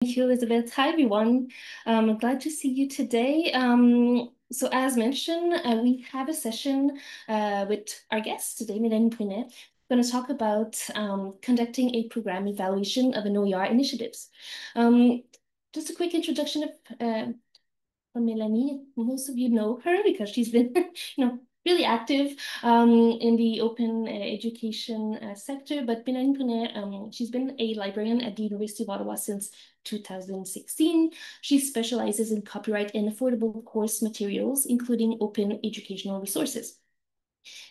Thank you, Elizabeth. Hi, everyone. Glad to see you today. So as mentioned, we have a session with our guest today, Mélanie Brunet. We're going to talk about conducting a program evaluation of an OER initiatives. Just a quick introduction of Melanie. Most of you know her because she's been, really active in the open education sector. But Melanie Brunet, she's been a librarian at the University of Ottawa since 2016. She specializes in copyright and affordable course materials, including open educational resources.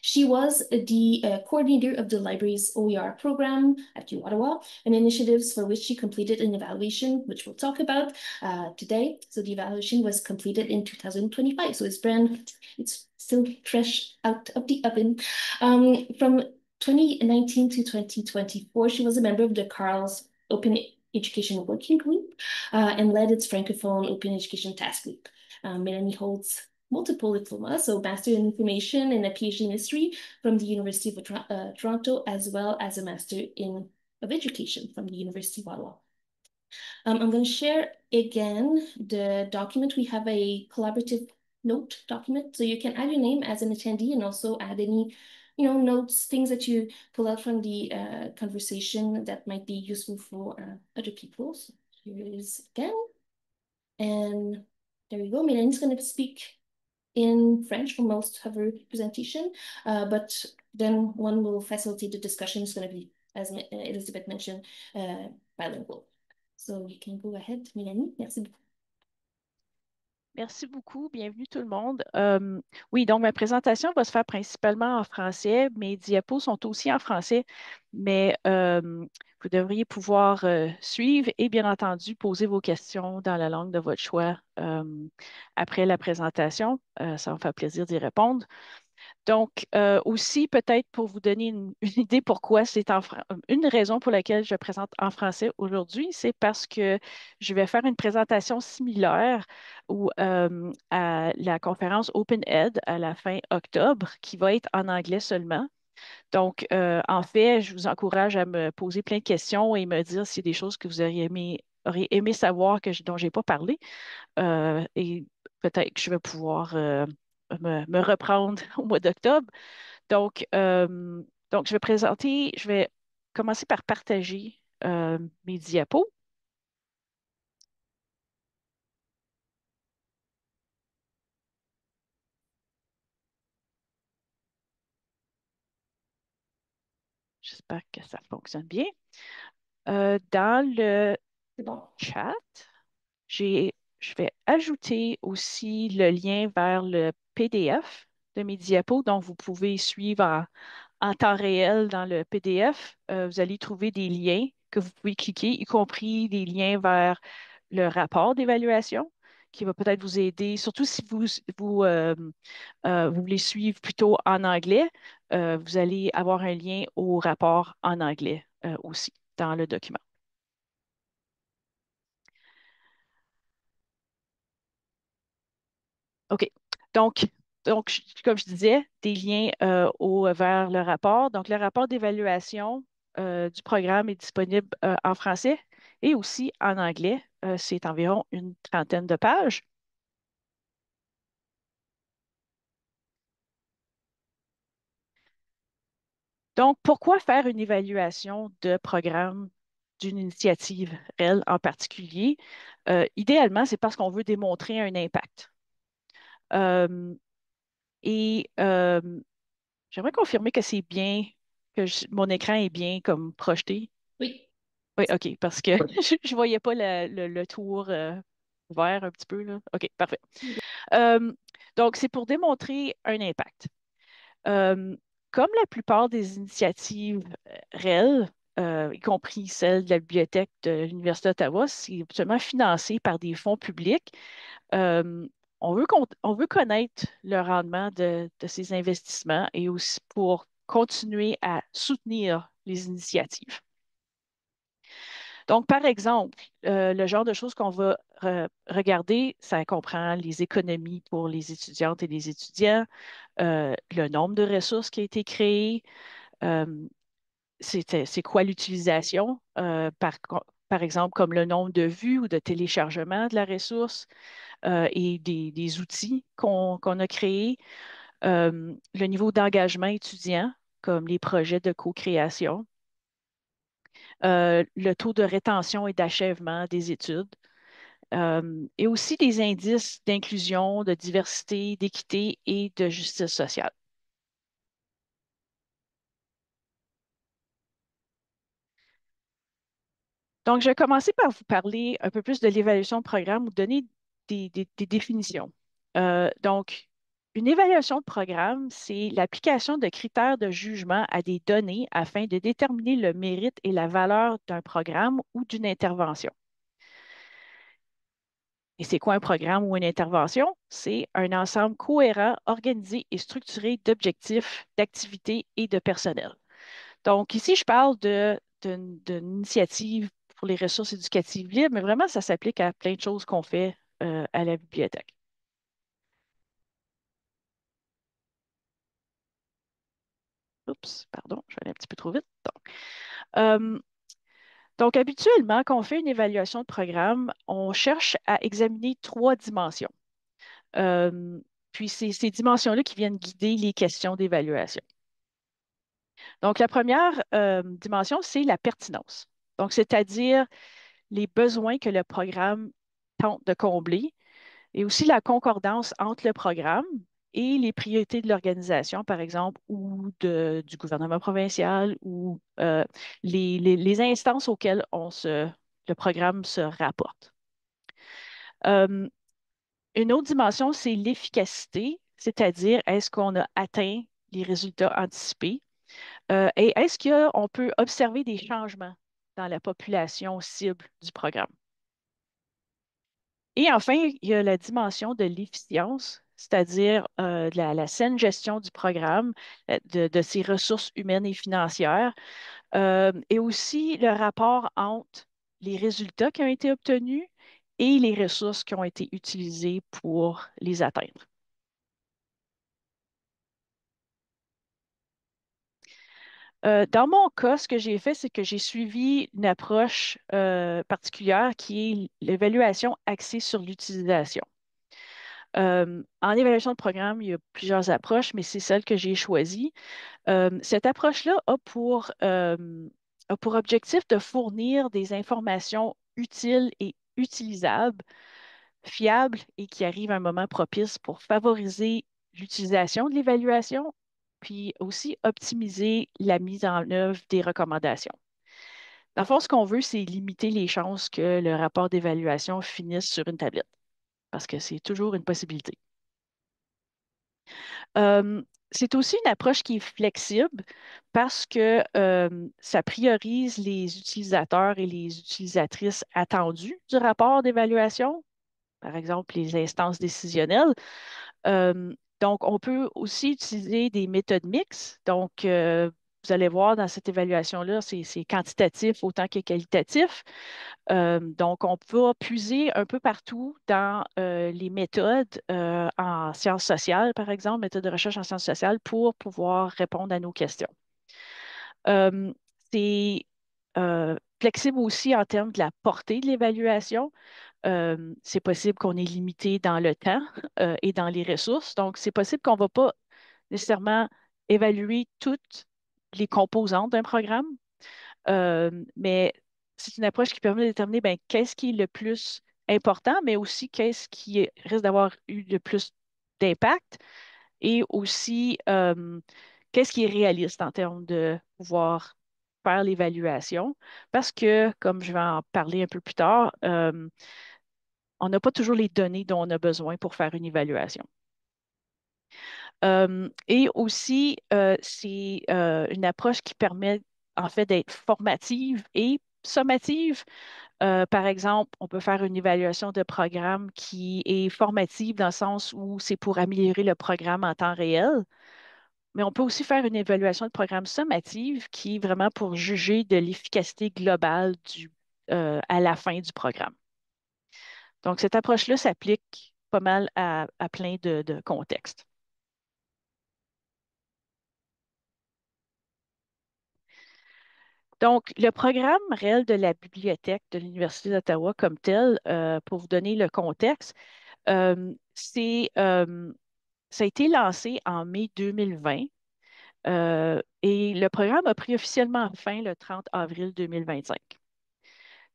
She was the coordinator of the library's OER program at U Ottawa, and initiatives for which she completed an evaluation, which we'll talk about today. So the evaluation was completed in 2025. So it's still fresh out of the oven. From 2019 to 2024, she was a member of the CARL's Open Education Working Group and led its Francophone Open Education Task Group. Melanie holds multiple diplomas, so Master in Information and a PhD in History from the University of Toronto, as well as a Master of Education from the University of Ottawa. I'm going to share again the document. We have a collaborative note document, so you can add your name as an attendee and also add any notes, things that you pull out from the conversation that might be useful for other people. So here it is again. And there we go. Mélanie's going to speak in French for most of her presentation, but then one will facilitate the discussion. It's going to be, as Elizabeth mentioned, bilingual. So you can go ahead, Mélanie. Merci beaucoup. Merci beaucoup. Bienvenue tout le monde. Oui, donc ma présentation va se faire principalement en français. Mes diapos sont aussi en français, mais vous devriez pouvoir suivre et bien entendu poser vos questions dans la langue de votre choix après la présentation. Ça va me faire plaisir d'y répondre. Donc, aussi, peut-être pour vous donner une idée pourquoi une raison pour laquelle je présente en français aujourd'hui, c'est parce que je vais faire une présentation similaire à la conférence Open Ed à la fin octobre, qui va être en anglais seulement. Donc, en fait, je vous encourage à me poser plein de questions et me dire s'il y a des choses que vous auriez aimé savoir dont je n'ai pas parlé. Et peut-être que je vais pouvoir me reprendre au mois d'octobre. Donc, je vais commencer par partager mes diapos. J'espère que ça fonctionne bien. Dans le Bon. chat, je vais ajouter aussi le lien vers le PDF de mes diapos, donc vous pouvez suivre en temps réel dans le PDF. Vous allez trouver des liens que vous pouvez cliquer, y compris des liens vers le rapport d'évaluation qui va peut-être vous aider, surtout si vous voulez suivre plutôt en anglais, vous allez avoir un lien au rapport en anglais aussi dans le document. OK. Donc, comme je disais, des liens vers le rapport. Donc, le rapport d'évaluation du programme est disponible en français et aussi en anglais. C'est environ une trentaine de pages. Donc, pourquoi faire une évaluation de programme d'une initiative REL en particulier? Idéalement, c'est parce qu'on veut démontrer un impact. Euh, et j'aimerais confirmer que c'est bien, mon écran est bien comme projeté. Oui. Oui, OK, parce que je ne voyais pas le tour vert un petit peu, là. OK, parfait. Euh, donc, c'est pour démontrer un impact. Euh, Comme la plupart des initiatives REL, y compris celle de la bibliothèque de l'Université d'Ottawa, c'est absolument financé par des fonds publics. Euh, on veut connaître le rendement de ces investissements et aussi pour continuer à soutenir les initiatives. Donc, par exemple, le genre de choses qu'on va regarder, ça comprend les économies pour les étudiantes et les étudiants, le nombre de ressources qui a été créé, c'est quoi l'utilisation par exemple, comme le nombre de vues ou de téléchargements de la ressource et des outils qu'on a créés, le niveau d'engagement étudiant, comme les projets de co-création, le taux de rétention et d'achèvement des études, et aussi des indices d'inclusion, de diversité, d'équité et de justice sociale. Donc, je vais commencer par vous parler un peu plus de l'évaluation de programme, vous donner des définitions. Donc, une évaluation de programme, c'est l'application de critères de jugement à des données afin de déterminer le mérite et la valeur d'un programme ou d'une intervention. Et c'est quoi un programme ou une intervention? C'est un ensemble cohérent, organisé et structuré d'objectifs, d'activités et de personnel. Donc, ici, je parle d'une initiative pour les ressources éducatives libres, mais vraiment, ça s'applique à plein de choses qu'on fait à la bibliothèque. Oups, pardon, je vais aller un petit peu trop vite. Euh, donc, habituellement, quand on fait une évaluation de programme, on cherche à examiner trois dimensions. Euh, Puis, c'est ces dimensions-là qui viennent guider les questions d'évaluation. Donc, la première dimension, c'est la pertinence. Donc, c'est-à-dire les besoins que le programme tente de combler et aussi la concordance entre le programme et les priorités de l'organisation, par exemple, ou du gouvernement provincial ou les instances auxquelles le programme se rapporte. Euh, une autre dimension, c'est l'efficacité, c'est-à-dire est-ce qu'on a atteint les résultats anticipés. Et est-ce qu'on peut observer des changements dans la population cible du programme? Et enfin, il y a la dimension de l'efficience, c'est-à-dire de la saine gestion du programme, de ses ressources humaines et financières, et aussi le rapport entre les résultats qui ont été obtenus et les ressources qui ont été utilisées pour les atteindre. Dans mon cas, ce que j'ai fait, c'est que j'ai suivi une approche particulière qui est l'évaluation axée sur l'utilisation. En évaluation de programme, il y a plusieurs approches, mais c'est celle que j'ai choisie. Cette approche-là a pour objectif de fournir des informations utiles et utilisables, fiables et qui arrivent à un moment propice pour favoriser l'utilisation de l'évaluation, puis aussi optimiser la mise en œuvre des recommandations. Dans le fond, ce qu'on veut, c'est limiter les chances que le rapport d'évaluation finisse sur une tablette, parce que c'est toujours une possibilité. Euh, c'est aussi une approche qui est flexible parce que ça priorise les utilisateurs et les utilisatrices attendus du rapport d'évaluation, par exemple les instances décisionnelles. Euh, donc, on peut aussi utiliser des méthodes mixtes. Donc, vous allez voir dans cette évaluation-là, c'est quantitatif autant que qualitatif. Donc, on peut puiser un peu partout dans les méthodes en sciences sociales, par exemple, méthodes de recherche en sciences sociales, pour pouvoir répondre à nos questions. Euh, c'est flexible aussi en termes de la portée de l'évaluation. C'est possible qu'on est limité dans le temps et dans les ressources. Donc, c'est possible qu'on ne va pas nécessairement évaluer toutes les composantes d'un programme. Mais c'est une approche qui permet de déterminer ben, qu'est-ce qui est le plus important, mais aussi qu'est-ce qui risque d'avoir eu le plus d'impact et aussi qu'est-ce qui est réaliste en termes de pouvoir faire l'évaluation. Parce que, comme je vais en parler un peu plus tard, on n'a pas toujours les données dont on a besoin pour faire une évaluation. Et aussi, c'est une approche qui permet en fait d'être formative et sommative. Par exemple, on peut faire une évaluation de programme qui est formative dans le sens où c'est pour améliorer le programme en temps réel, mais on peut aussi faire une évaluation de programme sommative qui est vraiment pour juger de l'efficacité globale à la fin du programme. Donc, cette approche-là s'applique pas mal à plein de contextes. Donc, le programme réel de la bibliothèque de l'Université d'Ottawa comme tel, pour vous donner le contexte, c'est, ça a été lancé en mai 2020 et le programme a pris officiellement fin le 30 avril 2025.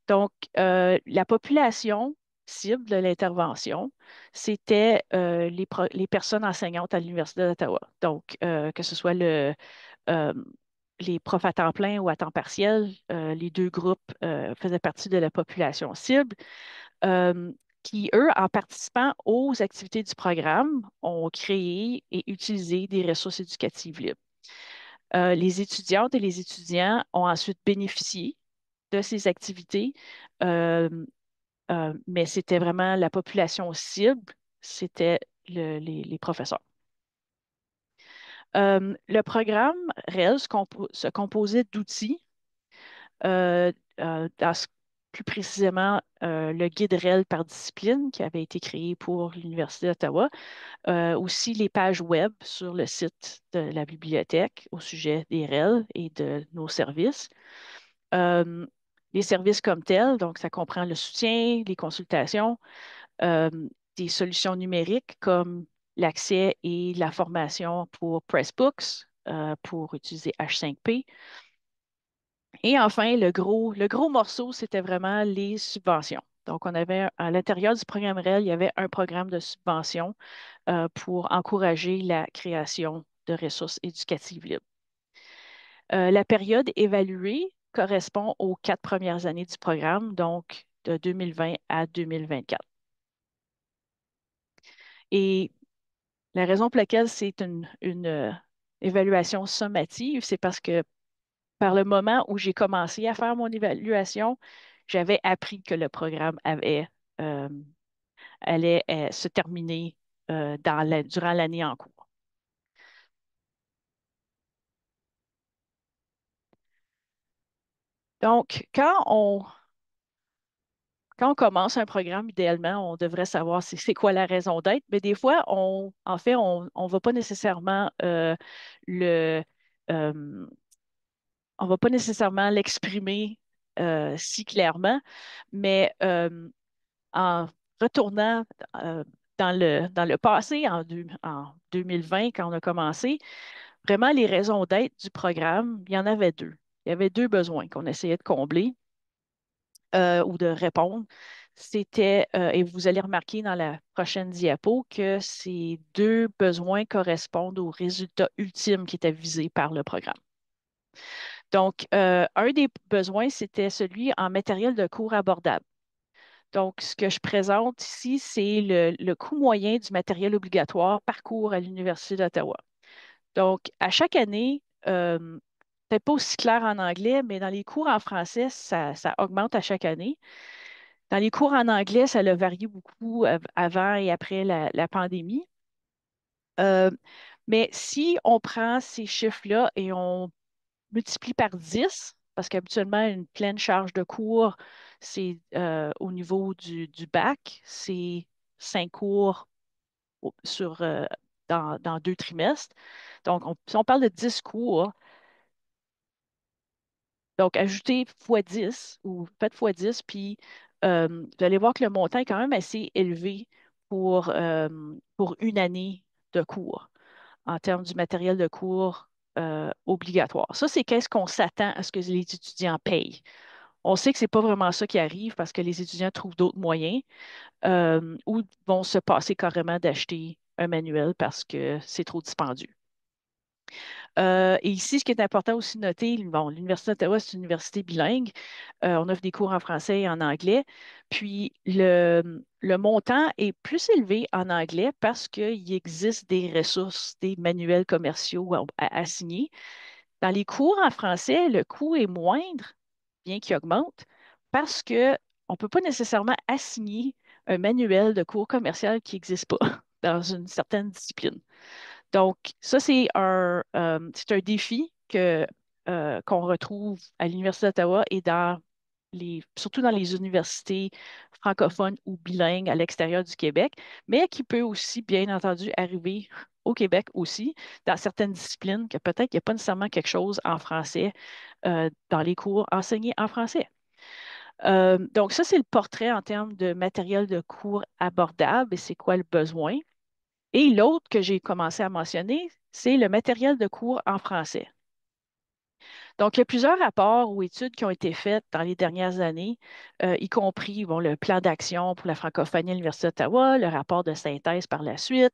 Donc, la population cible de l'intervention, c'était les personnes enseignantes à l'Université d'Ottawa. Donc, que ce soit euh, les profs à temps plein ou à temps partiel, les deux groupes faisaient partie de la population cible, euh, qui, eux, en participant aux activités du programme, ont créé et utilisé des ressources éducatives libres. Les étudiantes et les étudiants ont ensuite bénéficié de ces activités, euh, mais c'était vraiment la population cible, c'était les professeurs. Le programme réel se composait d'outils, euh, dans plus précisément le guide réel par discipline qui avait été créé pour l'Université d'Ottawa, aussi les pages web sur le site de la bibliothèque au sujet des REL et de nos services. Euh, les services comme tels, donc ça comprend le soutien, les consultations, euh, des solutions numériques comme l'accès et la formation pour Pressbooks, pour utiliser H5P. Et enfin, le gros morceau, c'était vraiment les subventions. Donc, on avait à l'intérieur du programme REL, il y avait un programme de subvention pour encourager la création de ressources éducatives libres. La période évaluée correspond aux 4 premières années du programme, donc de 2020 à 2024. Et la raison pour laquelle c'est une évaluation sommative, c'est parce que par le moment où j'ai commencé à faire mon évaluation, j'avais appris que le programme euh, allait se terminer durant l'année en cours. Donc, quand on commence un programme, idéalement, on devrait savoir c'est quoi la raison d'être, mais des fois, en fait, on va pas nécessairement le, euh, on va pas nécessairement l'exprimer si clairement, mais en retournant dans le passé, en 2020, quand on a commencé, vraiment les raisons d'être du programme, il y en avait deux. Il y avait deux besoins qu'on essayait de combler ou de répondre. C'était, et vous allez remarquer dans la prochaine diapo, que ces deux besoins correspondent aux résultats ultimes qui étaient visés par le programme. Donc, un des besoins, c'était celui en matériel de cours abordable. Donc, ce que je présente ici, c'est le coût moyen du matériel obligatoire par cours à l'Université d'Ottawa. Donc, à chaque année, peut-être pas aussi clair en anglais, mais dans les cours en français, ça augmente à chaque année. Dans les cours en anglais, ça a varié beaucoup avant et après la pandémie. Euh, mais si on prend ces chiffres-là et on multiplie par 10, parce qu'habituellement, une pleine charge de cours, c'est au niveau du bac, c'est 5 cours dans 2 trimestres. Donc, si on parle de 10 cours, donc ajoutez fois 10 ou faites fois 10, puis vous allez voir que le montant est quand même assez élevé pour une année de cours en termes du matériel de cours obligatoire. Ça, c'est qu'est-ce qu'on s'attend à ce que les étudiants payent. On sait que ce n'est pas vraiment ça qui arrive parce que les étudiants trouvent d'autres moyens ou vont se passer carrément d'acheter un manuel parce que c'est trop dispendieux. Et ici, ce qui est important aussi de noter, bon, l'Université d'Ottawa, c'est une université bilingue. On offre des cours en français et en anglais. Puis, le montant est plus élevé en anglais parce qu'il existe des ressources, des manuels commerciaux à signer. Dans les cours en français, le coût est moindre, bien qu'il augmente, parce que on ne peut pas nécessairement assigner un manuel de cours commercial qui n'existe pas dans une certaine discipline. Donc, ça, c'est un défi qu'on retrouve à l'Université d'Ottawa et dans surtout dans les universités francophones ou bilingues à l'extérieur du Québec, mais qui peut aussi, bien entendu, arriver au Québec aussi, dans certaines disciplines, que peut-être qu'il n'y a pas nécessairement quelque chose en français dans les cours enseignés en français. Donc, ça, c'est le portrait en termes de matériel de cours abordable et c'est quoi le besoin. Et l'autre que j'ai commencé à mentionner, c'est le matériel de cours en français. Donc, il y a plusieurs rapports ou études qui ont été faites dans les dernières années, y compris bon, le plan d'action pour la francophonie à l'Université d'Ottawa, le rapport de synthèse par la suite,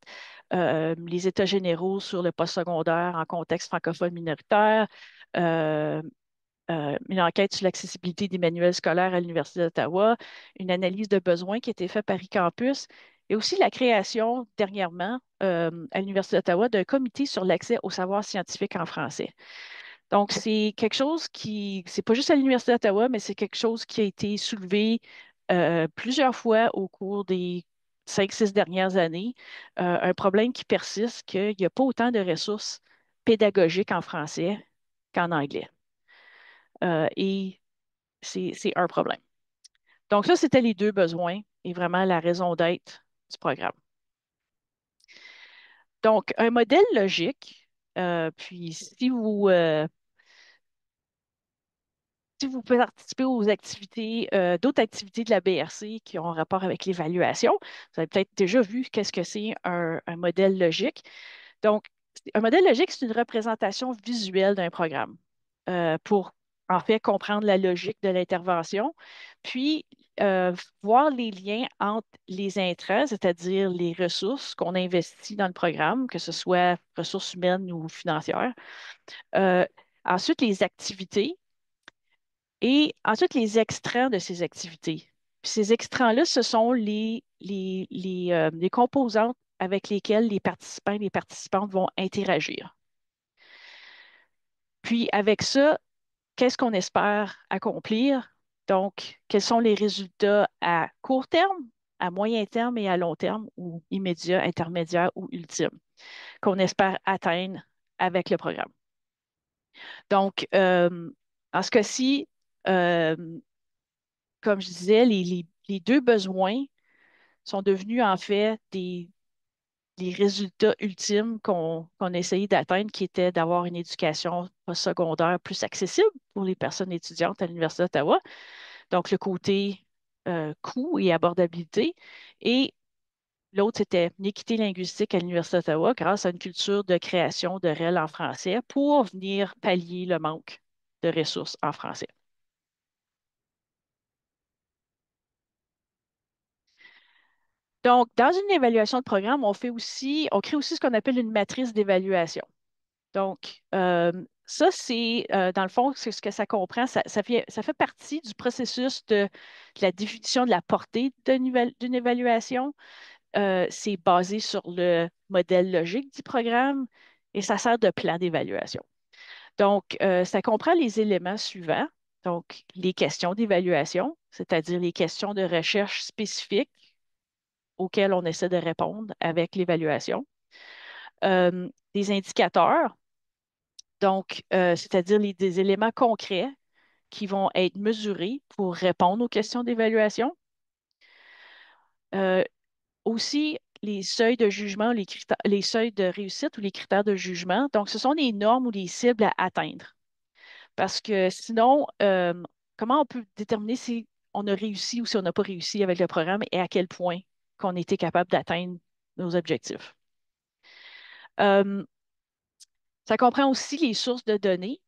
les états généraux sur le postsecondaire en contexte francophone minoritaire, euh, une enquête sur l'accessibilité des manuels scolaires à l'Université d'Ottawa, une analyse de besoins qui a été faite par eCampus, et aussi la création dernièrement à l'Université d'Ottawa d'un comité sur l'accès au savoir scientifique en français. Donc, c'est quelque chose c'est pas juste à l'Université d'Ottawa, mais c'est quelque chose qui a été soulevé plusieurs fois au cours des 5, 6 dernières années. Un problème qui persiste, qu'il n'y a pas autant de ressources pédagogiques en français qu'en anglais. Et c'est un problème. Donc, ça, c'était les deux besoins et vraiment la raison d'être du programme. Donc, un modèle logique, puis si vous participez aux activités, d'autres activités de la BRC qui ont rapport avec l'évaluation, vous avez peut-être déjà vu qu'est-ce que c'est un modèle logique. Donc, un modèle logique, c'est une représentation visuelle d'un programme pour, en fait, comprendre la logique de l'intervention, puis voir les liens entre les intrants, c'est-à-dire les ressources qu'on investit dans le programme, que ce soit ressources humaines ou financières. Euh, Ensuite, les activités et ensuite les extraits de ces activités. Puis ces extraits-là, ce sont les composantes avec lesquelles les participants et les participantes vont interagir. Puis avec ça, qu'est-ce qu'on espère accomplir? Donc, quels sont les résultats à court terme, à moyen terme et à long terme, ou immédiat, intermédiaire ou ultime, qu'on espère atteindre avec le programme. Donc, en ce cas-ci, euh, comme je disais, les deux besoins sont devenus en fait des résultats ultimes qu'on a essayé d'atteindre, qui étaient d'avoir une éducation postsecondaire plus accessible pour les personnes étudiantes à l'Université d'Ottawa. Donc, le côté coût et abordabilité. Et l'autre, c'était une équité linguistique à l'Université d'Ottawa grâce à une culture de création de REL en français pour venir pallier le manque de ressources en français. Donc, dans une évaluation de programme, on crée aussi ce qu'on appelle une matrice d'évaluation. Donc, ça, c'est, dans le fond, c'est ce que ça comprend. Ça fait partie du processus de la définition de la portée d'une évaluation. C'est basé sur le modèle logique du programme et ça sert de plan d'évaluation. Donc, ça comprend les éléments suivants. Donc, les questions d'évaluation, c'est-à-dire les questions de recherche spécifiques auxquelles on essaie de répondre avec l'évaluation. Des indicateurs, donc, c'est-à-dire des éléments concrets qui vont être mesurés pour répondre aux questions d'évaluation. Euh, Aussi, les seuils de jugement, les seuils de réussite ou les critères de jugement. Donc, ce sont des normes ou des cibles à atteindre. Parce que sinon, comment on peut déterminer si on a réussi ou si on n'a pas réussi avec le programme et à quel point qu'on était capable d'atteindre nos objectifs. Euh, Ça comprend aussi les sources de données.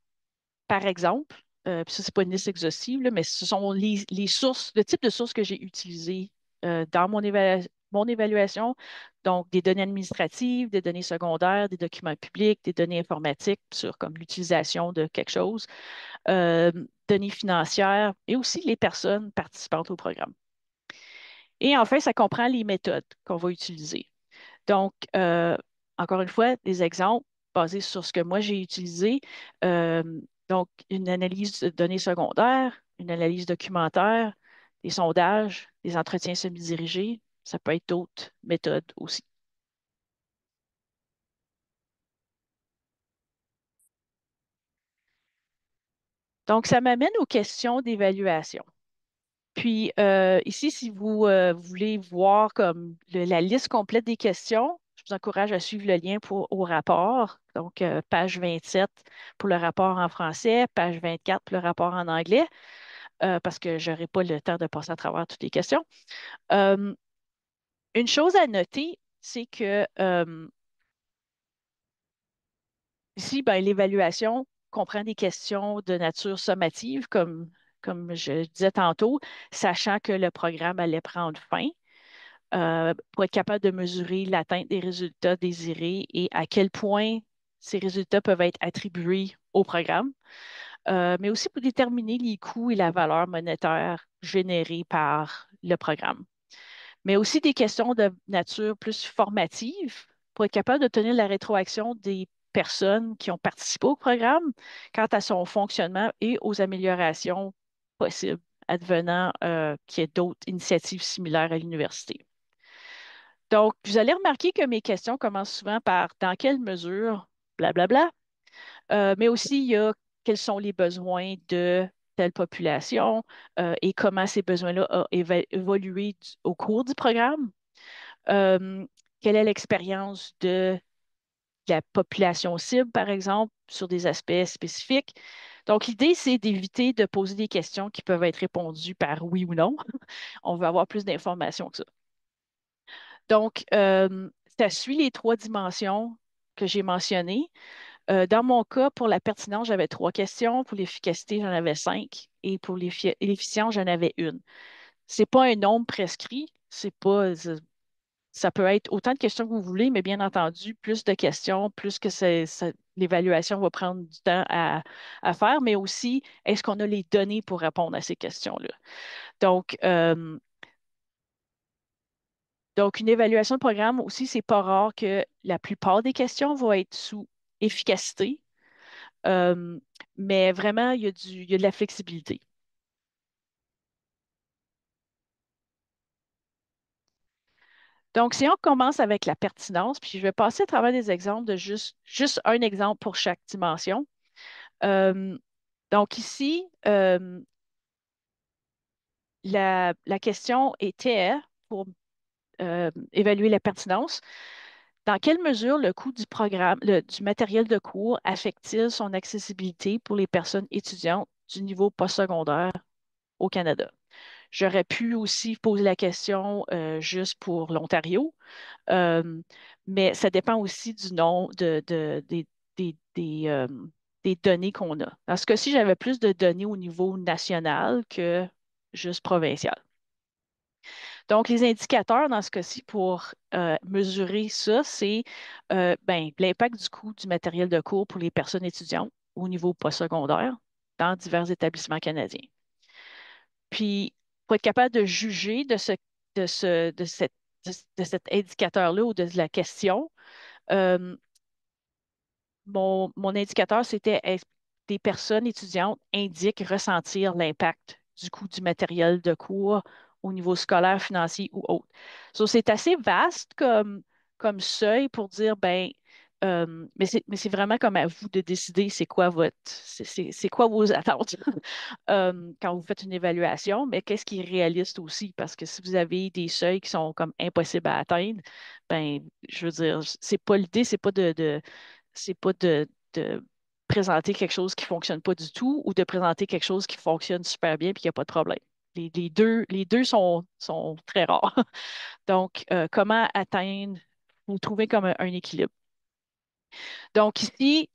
Par exemple, puis ça, c'est pas une liste exhaustive, là, mais ce sont les sources, le type de sources que j'ai utilisées dans mon évaluation. Donc, des données administratives, des données secondaires, des documents publics, des données informatiques sur comme l'utilisation de quelque chose, euh, données financières et aussi les personnes participantes au programme. Et enfin, ça comprend les méthodes qu'on va utiliser. Donc, encore une fois, des exemples basés sur ce que moi j'ai utilisé. Euh, donc, une analyse de données secondaires, une analyse documentaire, des sondages, des entretiens semi-dirigés. Ça peut être d'autres méthodes aussi. Donc, ça m'amène aux questions d'évaluation. Puis ici, si vous voulez voir comme la liste complète des questions, je vous encourage à suivre le lien au rapport. Donc, page 27 pour le rapport en français, page 24 pour le rapport en anglais, parce que je n'aurai pas le temps de passer à travers toutes les questions. Euh, une chose à noter, c'est que ici, ben, l'évaluation comprend des questions de nature sommative, comme je disais tantôt, sachant que le programme allait prendre fin. Pour être capable de mesurer l'atteinte des résultats désirés et à quel point ces résultats peuvent être attribués au programme, mais aussi pour déterminer les coûts et la valeur monétaire générée par le programme. Mais aussi des questions de nature plus formative pour être capable d'obtenir la rétroaction des personnes qui ont participé au programme quant à son fonctionnement et aux améliorations possibles advenant qu'il y ait d'autres initiatives similaires à l'université. Donc, vous allez remarquer que mes questions commencent souvent par dans quelle mesure, blablabla, mais aussi il y a quels sont les besoins de telle population et comment ces besoins-là ont évolué au cours du programme. Euh, Quelle est l'expérience de la population cible, par exemple, sur des aspects spécifiques. Donc, l'idée, c'est d'éviter de poser des questions qui peuvent être répondues par oui ou non. On veut avoir plus d'informations que ça. Donc, ça suit les trois dimensions que j'ai mentionnées. Dans mon cas, pour la pertinence, j'avais trois questions. Pour l'efficacité, j'en avais cinq. Et pour l'efficience, j'en avais une. C'est pas un nombre prescrit. C'est pas, ça peut être autant de questions que vous voulez, mais bien entendu, plus de questions, plus que l'évaluation va prendre du temps à faire, mais aussi, est-ce qu'on a les données pour répondre à ces questions-là? Donc, donc, une évaluation de programme aussi, c'est pas rare que la plupart des questions vont être sous efficacité, euh, mais vraiment, il y a de la flexibilité. Donc, si on commence avec la pertinence, puis je vais passer à travers des exemples de juste un exemple pour chaque dimension. Euh, donc ici, la question était pour évaluer la pertinence. Dans quelle mesure le coût du programme, du matériel de cours affecte-t-il son accessibilité pour les personnes étudiantes du niveau postsecondaire au Canada? J'aurais pu aussi poser la question juste pour l'Ontario, euh, mais ça dépend aussi du nom des données qu'on a. Dans ce cas-ci, j'avais plus de données au niveau national que juste provincial. Donc, les indicateurs dans ce cas-ci pour mesurer ça, c'est ben, l'impact du coût du matériel de cours pour les personnes étudiantes au niveau postsecondaire dans divers établissements canadiens. Puis, pour être capable de juger de ce, de cet indicateur-là ou de la question, euh, mon indicateur, c'était des personnes étudiantes indiquent ressentir l'impact du coût du matériel de cours au niveau scolaire, financier ou autre. So, c'est assez vaste comme seuil pour dire, ben, mais c'est vraiment comme à vous de décider c'est quoi vos attentes quand vous faites une évaluation, mais qu'est-ce qui est réaliste aussi, parce que si vous avez des seuils qui sont comme impossibles à atteindre, ben, je veux dire, c'est pas l'idée, c'est pas de présenter quelque chose qui fonctionne pas du tout ou de présenter quelque chose qui fonctionne super bien et qu'il n'y a pas de problème. Les deux sont très rares. Donc, comment atteindre ou trouver comme un équilibre? Donc, ici,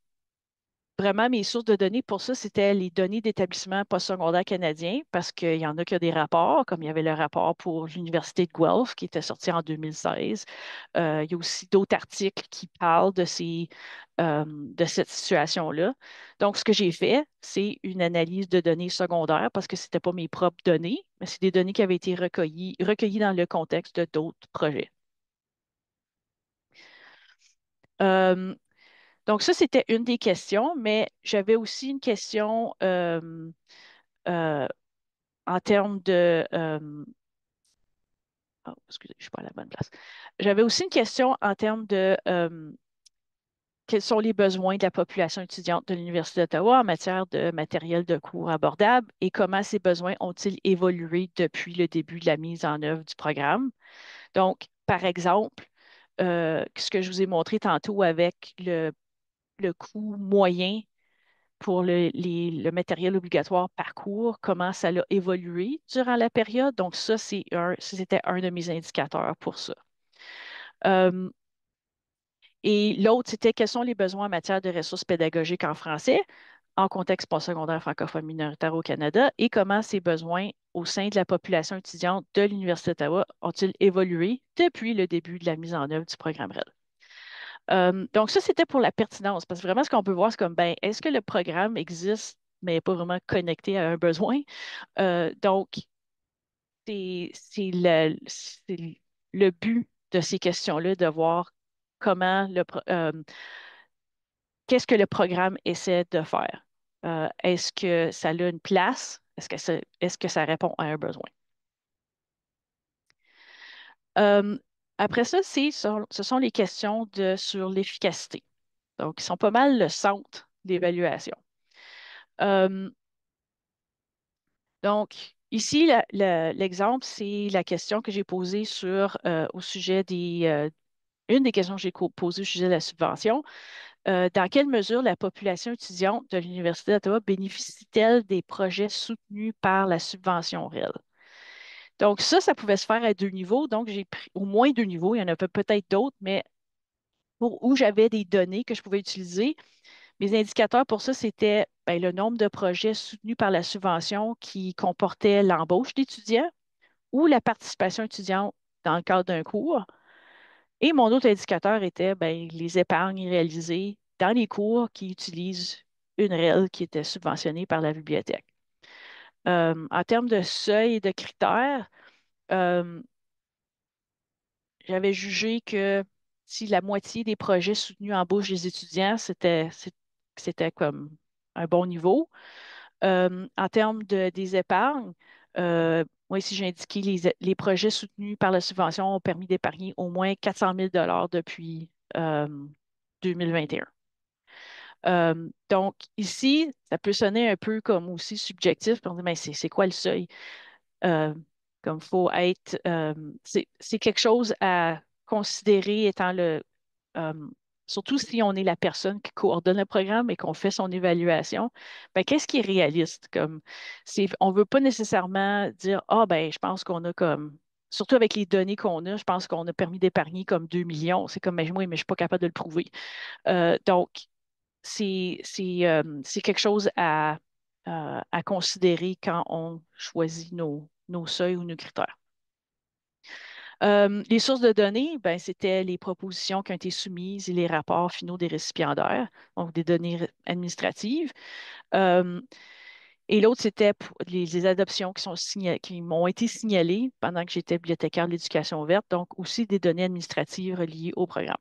vraiment, mes sources de données pour ça, c'était les données d'établissements postsecondaires canadiens, parce qu'il y en a qui ont des rapports, comme il y avait le rapport pour l'Université de Guelph qui était sorti en 2016. Il y a aussi d'autres articles qui parlent de cette situation-là. Donc, ce que j'ai fait, c'est une analyse de données secondaires, parce que ce n'étaient pas mes propres données, mais c'est des données qui avaient été recueillies dans le contexte de d'autres projets. Euh, donc, ça, c'était une des questions, mais j'avais aussi une question euh, en termes de... oh, excusez, je ne suis pas à la bonne place. J'avais aussi une question en termes quels sont les besoins de la population étudiante de l'Université d'Ottawa en matière de matériel de cours abordable et comment ces besoins ont-ils évolué depuis le début de la mise en œuvre du programme. Donc, par exemple, ce que je vous ai montré tantôt avec le coût moyen pour le matériel obligatoire par cours, comment ça a évolué durant la période. Donc, c'était un de mes indicateurs pour ça. Euh, et l'autre, c'était quels sont les besoins en matière de ressources pédagogiques en français en contexte postsecondaire francophone minoritaire au Canada et comment ces besoins au sein de la population étudiante de l'Université d'Ottawa ont-ils évolué depuis le début de la mise en œuvre du programme REL. Donc ça, c'était pour la pertinence, parce que vraiment, ce qu'on peut voir, c'est comme, ben, est-ce que le programme existe, mais n'est pas vraiment connecté à un besoin? Donc, c'est le but de ces questions-là, de voir comment qu'est-ce que le programme essaie de faire. Est-ce que ça a une place? Est-ce que ça répond à un besoin? Euh, Après ça, ce sont les questions sur l'efficacité. Donc, ils sont pas mal le centre d'évaluation. Euh, donc, ici, l'exemple, c'est la question que j'ai posée au sujet une des questions que j'ai posées au sujet de la subvention. Dans quelle mesure la population étudiante de l'Université d'Ottawa bénéficie-t-elle des projets soutenus par la subvention REL? Donc, ça pouvait se faire à deux niveaux. Donc, j'ai pris au moins deux niveaux. Il y en avait peut-être d'autres, mais pour où j'avais des données que je pouvais utiliser, mes indicateurs pour ça, c'était ben, le nombre de projets soutenus par la subvention qui comportait l'embauche d'étudiants ou la participation étudiante dans le cadre d'un cours. Et mon autre indicateur était ben, les épargnes réalisées dans les cours qui utilisent une REL qui était subventionnée par la bibliothèque. En termes de seuil et de critères, euh, j'avais jugé que si la moitié des projets soutenus embauchent des étudiants, c'était comme un bon niveau. En termes des épargnes, moi ici j'ai indiqué les projets soutenus par la subvention ont permis d'épargner au moins 400 000 depuis 2021. Donc ici, ça peut sonner un peu comme aussi subjectif, puis on dit, mais c'est quoi le seuil? Euh, Comme faut être, c'est quelque chose à considérer étant euh, surtout si on est la personne qui coordonne le programme et qu'on fait son évaluation, ben, qu'est-ce qui est réaliste? On ne veut pas nécessairement dire, ah, ben, je pense qu'on a comme, surtout avec les données qu'on a, je pense qu'on a permis d'épargner comme 2 millions. C'est comme, mais moi, mais je ne suis pas capable de le prouver. Donc, c'est quelque chose à considérer quand on choisit nos seuils ou nos critères. Les sources de données, ben, c'était les propositions qui ont été soumises et les rapports finaux des récipiendaires, donc des données administratives. Euh, et l'autre, c'était les adoptions qui m'ont été signalées pendant que j'étais bibliothécaire de l'éducation verte, donc aussi des données administratives reliées au programme.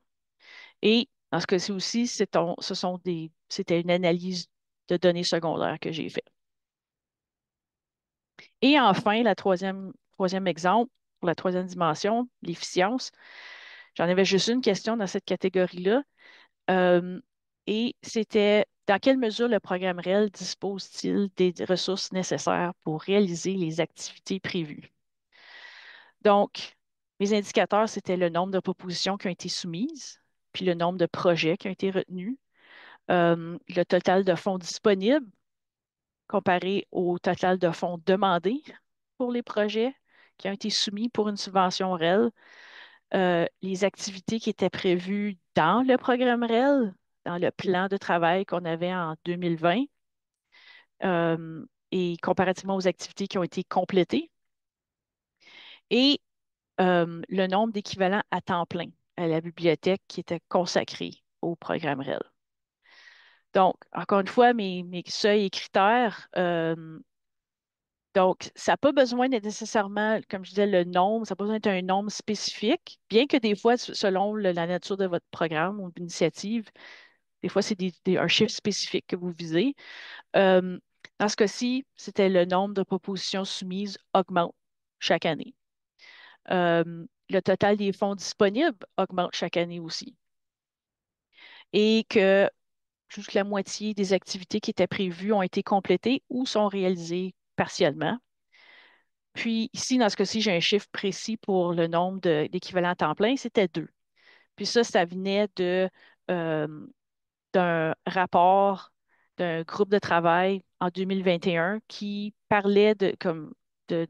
Et dans ce cas-ci aussi, c'était une analyse de données secondaires que j'ai faite. Et enfin, troisième exemple, pour la troisième dimension, l'efficience. J'en avais juste une question dans cette catégorie-là. Euh, et c'était dans quelle mesure le programme REL dispose-t-il des ressources nécessaires pour réaliser les activités prévues? Donc, mes indicateurs, c'était le nombre de propositions qui ont été soumises, puis le nombre de projets qui ont été retenus, le total de fonds disponibles comparé au total de fonds demandés pour les projets qui ont été soumis pour une subvention REL, les activités qui étaient prévues dans le programme REL, dans le plan de travail qu'on avait en 2020, et comparativement aux activités qui ont été complétées, et le nombre d'équivalents à temps plein à la bibliothèque qui était consacré au programme REL. Donc, encore une fois, mes seuils et critères, donc, ça n'a pas besoin d'être nécessairement, comme je disais, le nombre, ça n'a pas besoin d'être un nombre spécifique, bien que des fois, selon la nature de votre programme ou d'initiative, des fois, c'est un chiffre spécifique que vous visez. Euh, Dans ce cas-ci, c'était le nombre de propositions soumises augmente chaque année. Le total des fonds disponibles augmente chaque année aussi. et que juste la moitié des activités qui étaient prévues ont été complétées ou sont réalisées partiellement. Puis ici, dans ce cas-ci, j'ai un chiffre précis pour le nombre d'équivalents temps plein, c'était 2. Puis ça venait euh, d'un rapport d'un groupe de travail en 2021 qui parlait de, de-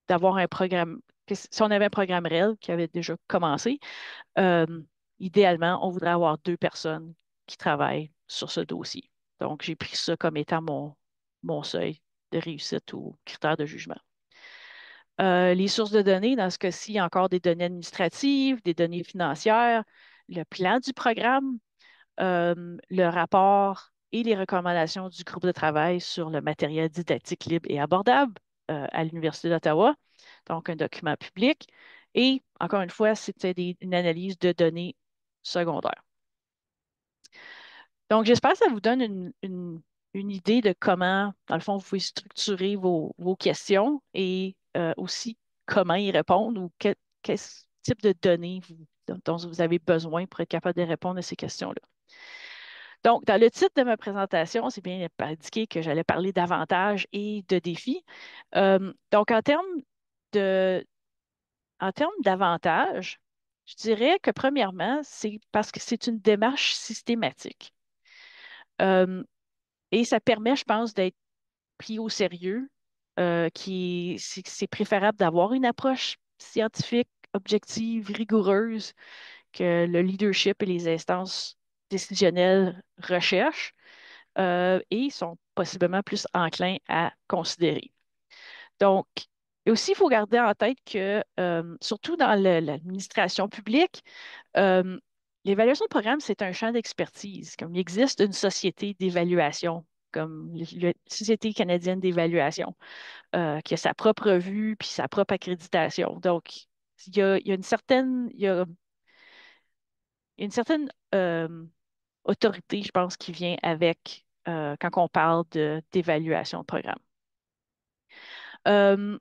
d'avoir un programme, si on avait un programme réel qui avait déjà commencé, euh, idéalement, on voudrait avoir 2 personnes qui travaillent sur ce dossier. Donc, j'ai pris ça comme étant mon seuil de réussite ou critère de jugement. Les sources de données, dans ce cas-ci, il y a encore des données administratives, des données financières, le plan du programme, le rapport et les recommandations du groupe de travail sur le matériel didactique libre et abordable à l'Université d'Ottawa, donc un document public. Et encore une fois, c'était une analyse de données secondaires. Donc, j'espère que ça vous donne une idée de comment, dans le fond, vous pouvez structurer vos questions et aussi comment y répondre ou quel type de données dont vous avez besoin pour être capable de répondre à ces questions-là. Donc, dans le titre de ma présentation, c'est bien indiqué que j'allais parler d'avantages et de défis. Donc, de, en termes d'avantages, je dirais que premièrement, c'est parce que c'est une démarche systématique. Euh, et ça permet, je pense, d'être pris au sérieux, c'est préférable d'avoir une approche scientifique, objective, rigoureuse que le leadership et les instances décisionnelles recherchent et sont possiblement plus enclins à considérer. Donc, et aussi, il faut garder en tête que, surtout dans l'administration publique, euh, l'évaluation de programme, c'est un champ d'expertise. Comme il existe une société d'évaluation, comme la Société canadienne d'évaluation, qui a sa propre revue puis sa propre accréditation. Donc, il y a une certaine autorité, je pense, qui vient avec quand on parle d'évaluation de programme. Euh,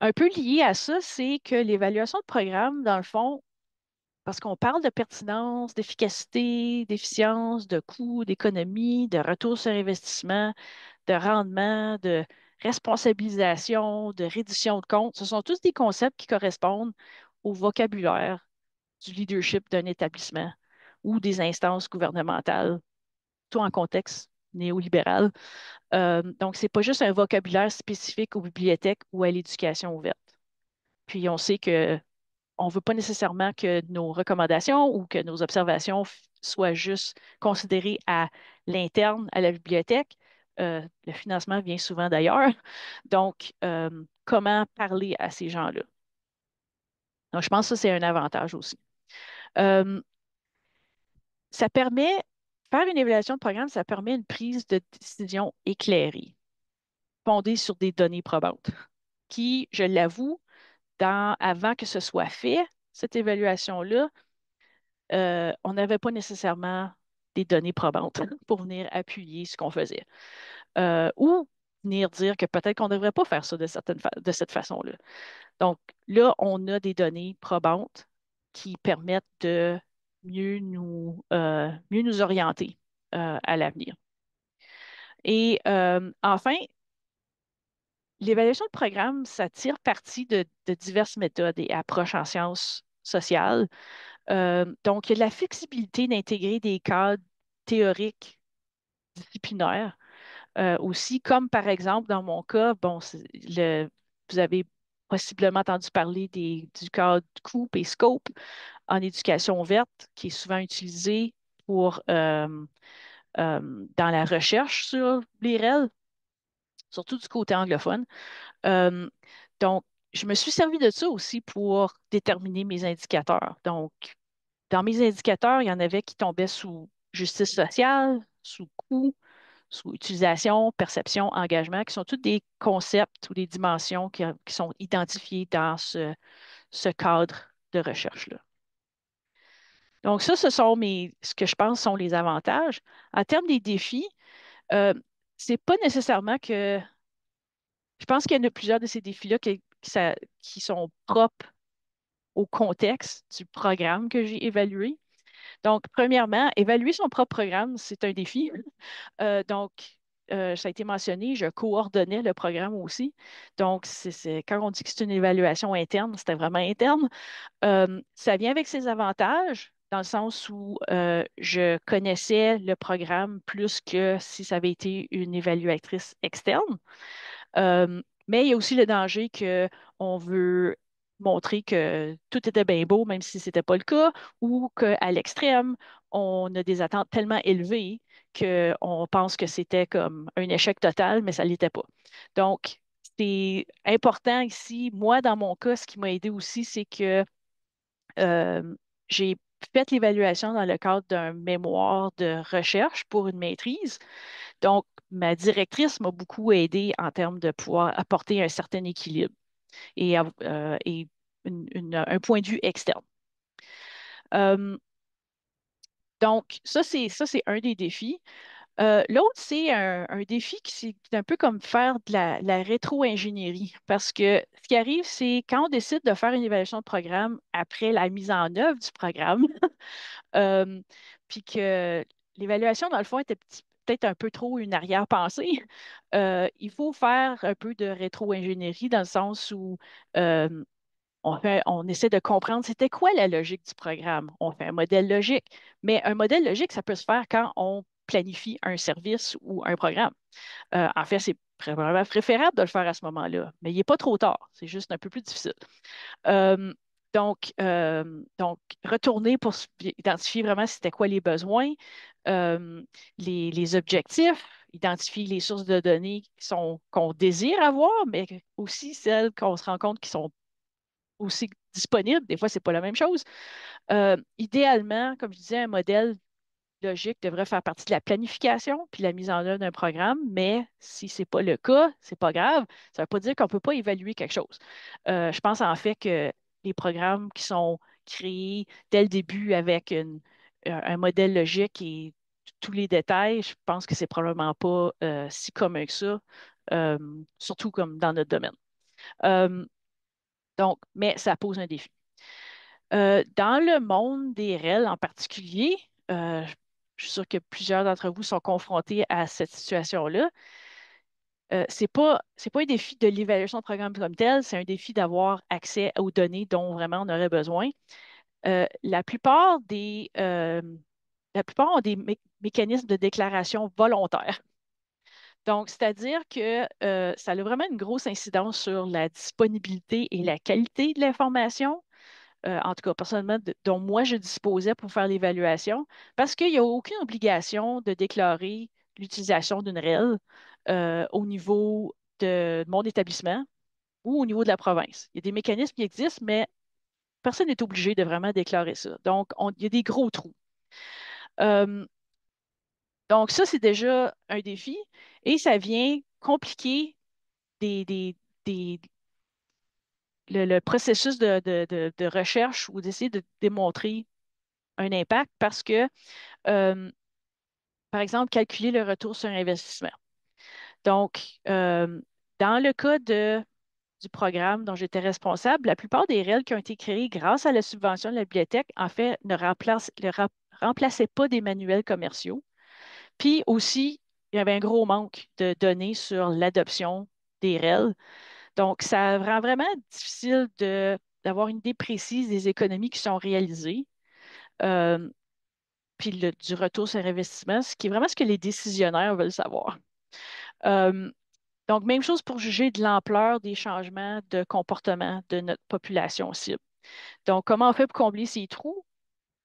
un peu lié à ça, c'est que l'évaluation de programme, dans le fond, parce qu'on parle de pertinence, d'efficacité, d'efficience, de coût, d'économie, de retour sur investissement, de rendement, de responsabilisation, de reddition de comptes. Ce sont tous des concepts qui correspondent au vocabulaire du leadership d'un établissement ou des instances gouvernementales, tout en contexte néolibéral. Donc, ce n'est pas juste un vocabulaire spécifique aux bibliothèques ou à l'éducation ouverte. Puis, on sait que on ne veut pas nécessairement que nos recommandations ou que nos observations soient juste considérées à l'interne, à la bibliothèque. Le financement vient souvent d'ailleurs. Donc, comment parler à ces gens-là? Donc, je pense que ça, c'est un avantage aussi. Euh, ça permet, faire une évaluation de programme, ça permet une prise de décision éclairée, fondée sur des données probantes, qui, je l'avoue, avant que ce soit fait, cette évaluation-là, on n'avait pas nécessairement des données probantes pour venir appuyer ce qu'on faisait. Ou venir dire que peut-être qu'on ne devrait pas faire ça de cette façon-là. Donc là, on a des données probantes qui permettent de mieux nous orienter à l'avenir. Et enfin, l'évaluation de programme, ça tire parti de diverses méthodes et approches en sciences sociales. Donc, il y a de la flexibilité d'intégrer des cadres théoriques disciplinaires aussi, comme par exemple dans mon cas, bon, vous avez possiblement entendu parler du cadre coupe et scope en éducation verte, qui est souvent utilisé pour dans la recherche sur les REL, surtout du côté anglophone. Euh, donc, je me suis servi de ça aussi pour déterminer mes indicateurs. Donc, dans mes indicateurs, il y en avait qui tombaient sous justice sociale, sous coût, sous utilisation, perception, engagement, qui sont tous des concepts ou des dimensions qui sont identifiées dans ce cadre de recherche-là. Donc ça, ce que je pense sont les avantages. En termes des défis, euh, c'est pas nécessairement que, je pense qu'il y en a plusieurs de ces défis-là qui sont propres au contexte du programme que j'ai évalué. Donc, premièrement, évaluer son propre programme, c'est un défi. Donc, ça a été mentionné, je coordonnais le programme aussi. Donc, quand on dit que c'est une évaluation interne, c'était vraiment interne. Ça vient avec ses avantages, dans le sens où je connaissais le programme plus que si ça avait été une évaluatrice externe. Mais il y a aussi le danger qu'on veut montrer que tout était bien beau, même si ce n'était pas le cas, ou qu'à l'extrême, on a des attentes tellement élevées qu'on pense que c'était comme un échec total, mais ça ne l'était pas. Donc, c'est important ici. Moi, dans mon cas, ce qui m'a aidé aussi, c'est que euh, j'ai fait l'évaluation dans le cadre d'un mémoire de recherche pour une maîtrise. Donc, ma directrice m'a beaucoup aidé en termes de pouvoir apporter un certain équilibre et un point de vue externe. Euh, donc, ça, c'est un des défis. L'autre, c'est un défi qui est un peu comme faire de la rétro-ingénierie. Parce que ce qui arrive, c'est quand on décide de faire une évaluation de programme après la mise en œuvre du programme, euh, puis que l'évaluation, dans le fond, était peut-être un peu trop une arrière-pensée, il faut faire un peu de rétro-ingénierie dans le sens où euh, on essaie de comprendre c'était quoi la logique du programme. On fait un modèle logique, mais un modèle logique, ça peut se faire quand on planifie un service ou un programme. En fait, c'est vraiment préférable de le faire à ce moment-là, mais il n'est pas trop tard. C'est juste un peu plus difficile. Euh, donc, retourner pour identifier vraiment c'était quoi les besoins, euh, les objectifs, identifier les sources de données qu'on désire avoir, mais aussi celles qu'on se rend compte qui sont aussi disponibles. Des fois, c'est pas la même chose. Idéalement, comme je disais, un modèle logique devrait faire partie de la planification puis la mise en œuvre d'un programme, mais si ce n'est pas le cas, c'est pas grave. Ça ne veut pas dire qu'on ne peut pas évaluer quelque chose. Je pense en fait que les programmes qui sont créés dès le début avec un modèle logique et tous les détails, je pense que c'est probablement pas si commun que ça, euh, surtout comme dans notre domaine. Euh, donc, mais ça pose un défi. Dans le monde des REL en particulier, je suis sûre que plusieurs d'entre vous sont confrontés à cette situation-là. C'est pas un défi de l'évaluation de programme comme tel, c'est un défi d'avoir accès aux données dont vraiment on aurait besoin. La plupart la plupart ont des mécanismes de déclaration volontaires. Donc, c'est-à-dire que ça a vraiment une grosse incidence sur la disponibilité et la qualité de l'information, en tout cas personnellement, dont moi je disposais pour faire l'évaluation, parce qu'il n'y a aucune obligation de déclarer l'utilisation d'une REL au niveau de mon établissement ou au niveau de la province. Il y a des mécanismes qui existent, mais personne n'est obligé de vraiment déclarer ça. Donc, il y a des gros trous. Euh, donc, ça, c'est déjà un défi et ça vient compliquer des, des- des- le processus de recherche ou d'essayer de démontrer un impact parce que euh, par exemple, calculer le retour sur investissement. Donc, dans le cas du programme dont j'étais responsable, la plupart des REL qui ont été créés grâce à la subvention de la bibliothèque, en fait, ne remplaçaient pas des manuels commerciaux. Puis aussi, il y avait un gros manque de données sur l'adoption des REL. Donc, ça rend vraiment difficile d'avoir une idée précise des économies qui sont réalisées. Euh, puis du retour sur investissement, ce qui est vraiment ce que les décisionnaires veulent savoir. Euh, donc, même chose pour juger de l'ampleur des changements de comportement de notre population cible. Donc, comment on fait pour combler ces trous?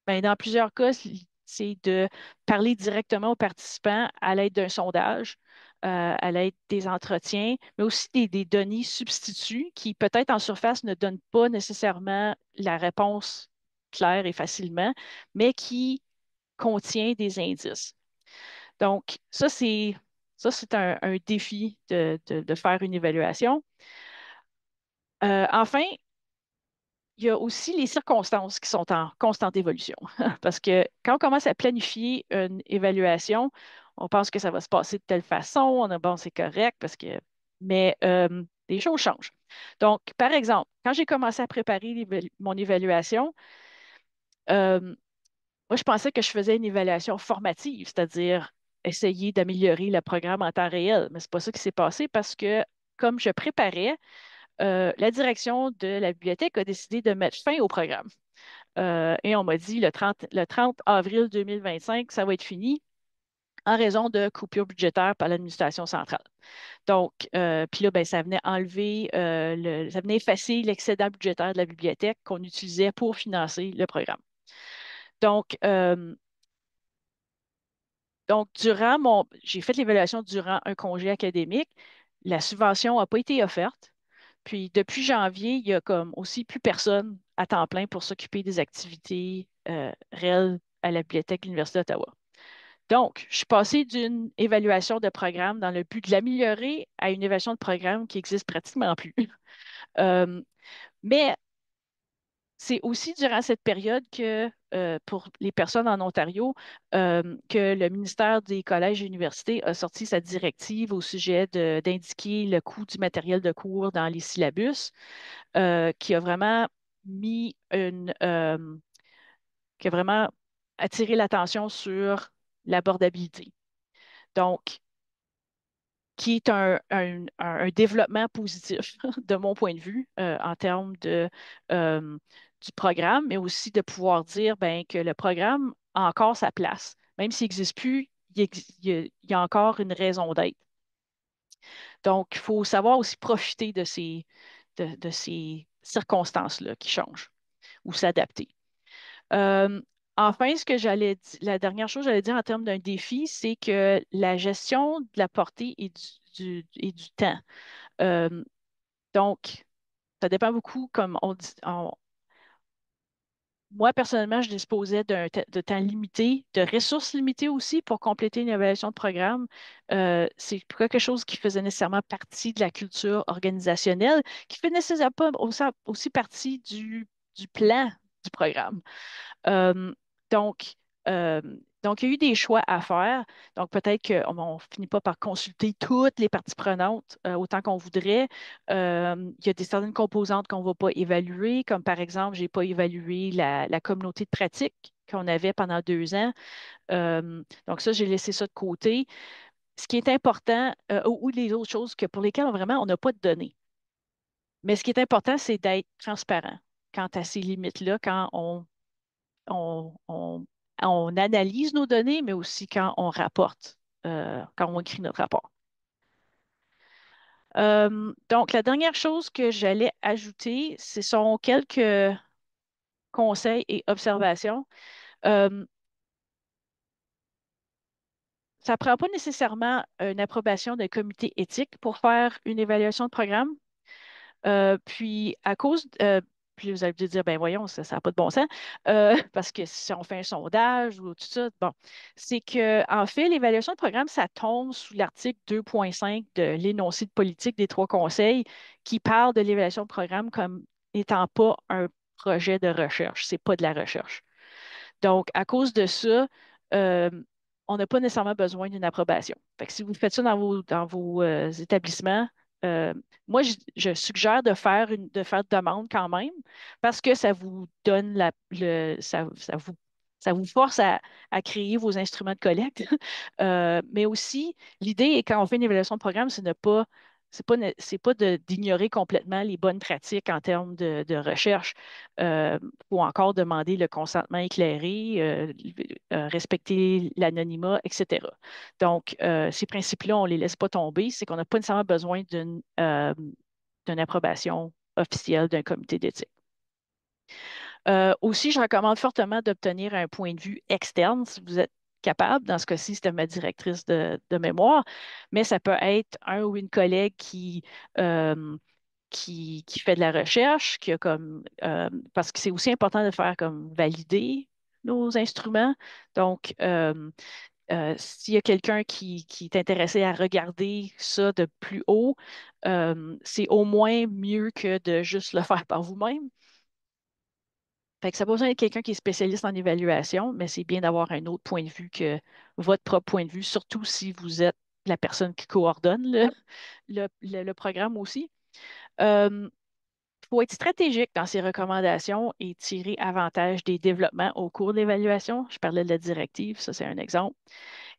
Ben, dans plusieurs cas, c'est de parler directement aux participants à l'aide d'un sondage, à l'aide des entretiens, mais aussi des données substituts qui, peut-être en surface, ne donnent pas nécessairement la réponse claire et facilement, mais qui contient des indices. Donc, ça, c'est un défi de faire une évaluation. Enfin, il y a aussi les circonstances qui sont en constante évolution. Parce que quand on commence à planifier une évaluation, on pense que ça va se passer de telle façon, on a bon, c'est correct, mais les choses changent. Donc, par exemple, quand j'ai commencé à préparer mon évaluation, euh, Moi, je pensais que je faisais une évaluation formative, c'est-à-dire essayer d'améliorer le programme en temps réel, mais c'est pas ça qui s'est passé parce que comme je préparais, la direction de la bibliothèque a décidé de mettre fin au programme. Et on m'a dit le 30 avril 2025, ça va être fini en raison de coupures budgétaires par l'administration centrale. Donc, puis là, ben, ça venait effacer l'excédent budgétaire de la bibliothèque qu'on utilisait pour financer le programme. Donc, j'ai fait l'évaluation durant un congé académique. La subvention n'a pas été offerte. Puis depuis janvier, il y a comme aussi plus personne à temps plein pour s'occuper des activités réelles à la bibliothèque de l'Université d'Ottawa. Donc, je suis passée d'une évaluation de programme dans le but de l'améliorer à une évaluation de programme qui existe pratiquement plus. Euh, mais c'est aussi durant cette période que, pour les personnes en Ontario, que le ministère des Collèges et universités a sorti sa directive au sujet d'indiquer le coût du matériel de cours dans les syllabus, qui a vraiment mis qui a vraiment attiré l'attention sur l'abordabilité. Donc, qui est un développement positif de mon point de vue en termes euh, du programme, mais aussi de pouvoir dire ben, que le programme a encore sa place. Même s'il n'existe plus, il y a encore une raison d'être. Donc, il faut savoir aussi profiter de ces circonstances-là qui changent ou s'adapter. Euh, Enfin, la dernière chose que j'allais dire en termes d'un défi, c'est que la gestion de la portée et et du temps. Euh, donc, ça dépend beaucoup, comme on dit. Moi, personnellement, je disposais de temps limité, de ressources limitées aussi pour compléter une évaluation de programme. C'est pas quelque chose qui faisait nécessairement partie de la culture organisationnelle, qui fait nécessairement pas aussi partie du plan du programme. Euh, donc, euh, donc, il y a eu des choix à faire. Donc, peut-être qu'on ne finit pas par consulter toutes les parties prenantes autant qu'on voudrait. Il y a des certaines composantes qu'on ne va pas évaluer, comme par exemple, je n'ai pas évalué la communauté de pratique qu'on avait pendant 2 ans. Donc, ça, j'ai laissé ça de côté. Ce qui est important, ou les autres choses pour lesquelles vraiment on n'a pas de données. Mais ce qui est important, c'est d'être transparent quant à ces limites-là, quand on, on- on analyse nos données, mais aussi quand on rapporte, quand on écrit notre rapport. Donc, la dernière chose que j'allais ajouter, ce sont quelques conseils et observations. Euh, Ça ne prend pas nécessairement une approbation d'un comité éthique pour faire une évaluation de programme. Puis, puis vous allez me dire, ben voyons, ça n'a pas de bon sens, parce que si on fait un sondage ou tout ça, bon, c'est que, en fait, l'évaluation de programme, ça tombe sous l'article 2.5 de l'énoncé de politique des trois conseils qui parle de l'évaluation de programme comme n'étant pas un projet de recherche. C'est pas de la recherche. Donc, à cause de ça, euh, on n'a pas nécessairement besoin d'une approbation. Fait que si vous faites ça dans vos établissements, euh, moi, je suggère de faire demande quand même parce que ça vous donne ça vous force à créer vos instruments de collecte. Mais aussi, l'idée est quand on fait une évaluation de programme, c'est pas d'ignorer complètement les bonnes pratiques en termes de recherche. Ou encore demander le consentement éclairé, respecter l'anonymat, etc. Donc, ces principes-là, on ne les laisse pas tomber. C'est qu'on n'a pas nécessairement besoin d'une approbation officielle d'un comité d'éthique. Aussi, je recommande fortement d'obtenir un point de vue externe si vous êtes capable. Dans ce cas-ci, c'était ma directrice de mémoire, mais ça peut être un ou une collègue euh, qui fait de la recherche, parce que c'est aussi important de faire comme valider nos instruments. Donc, s'il y a quelqu'un qui est intéressé à regarder ça de plus haut, c'est au moins mieux que de juste le faire par vous-même. Fait que ça n'a pas besoin d'être quelqu'un qui est spécialiste en évaluation, mais c'est bien d'avoir un autre point de vue que votre propre point de vue, surtout si vous êtes la personne qui coordonne le programme aussi. Euh, faut être stratégique dans ses recommandations et tirer avantage des développements au cours de l'évaluation. Je parlais de la directive, ça c'est un exemple.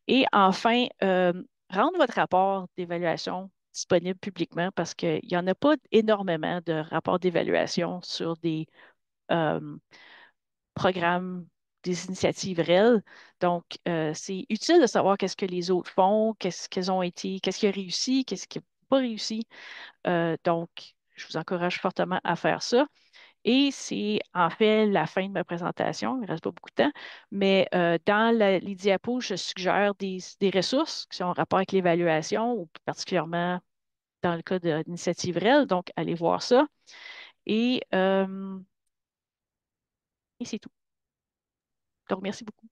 Et enfin, rendre votre rapport d'évaluation disponible publiquement parce qu'il n'y en a pas énormément de rapports d'évaluation sur des euh, programmes, des initiatives réelles. Donc, c'est utile de savoir qu'est-ce que les autres font, qu'est-ce qu'ils ont été, qu'est-ce qui a réussi, qu'est-ce qui n'a pas réussi. Donc, je vous encourage fortement à faire ça. Et c'est en fait la fin de ma présentation. Il ne reste pas beaucoup de temps. Mais dans les diapos, je suggère des ressources qui sont en rapport avec l'évaluation, ou plus particulièrement dans le cas de l'initiative REL. Donc, allez voir ça. Et, euh, et c'est tout. Donc, merci beaucoup.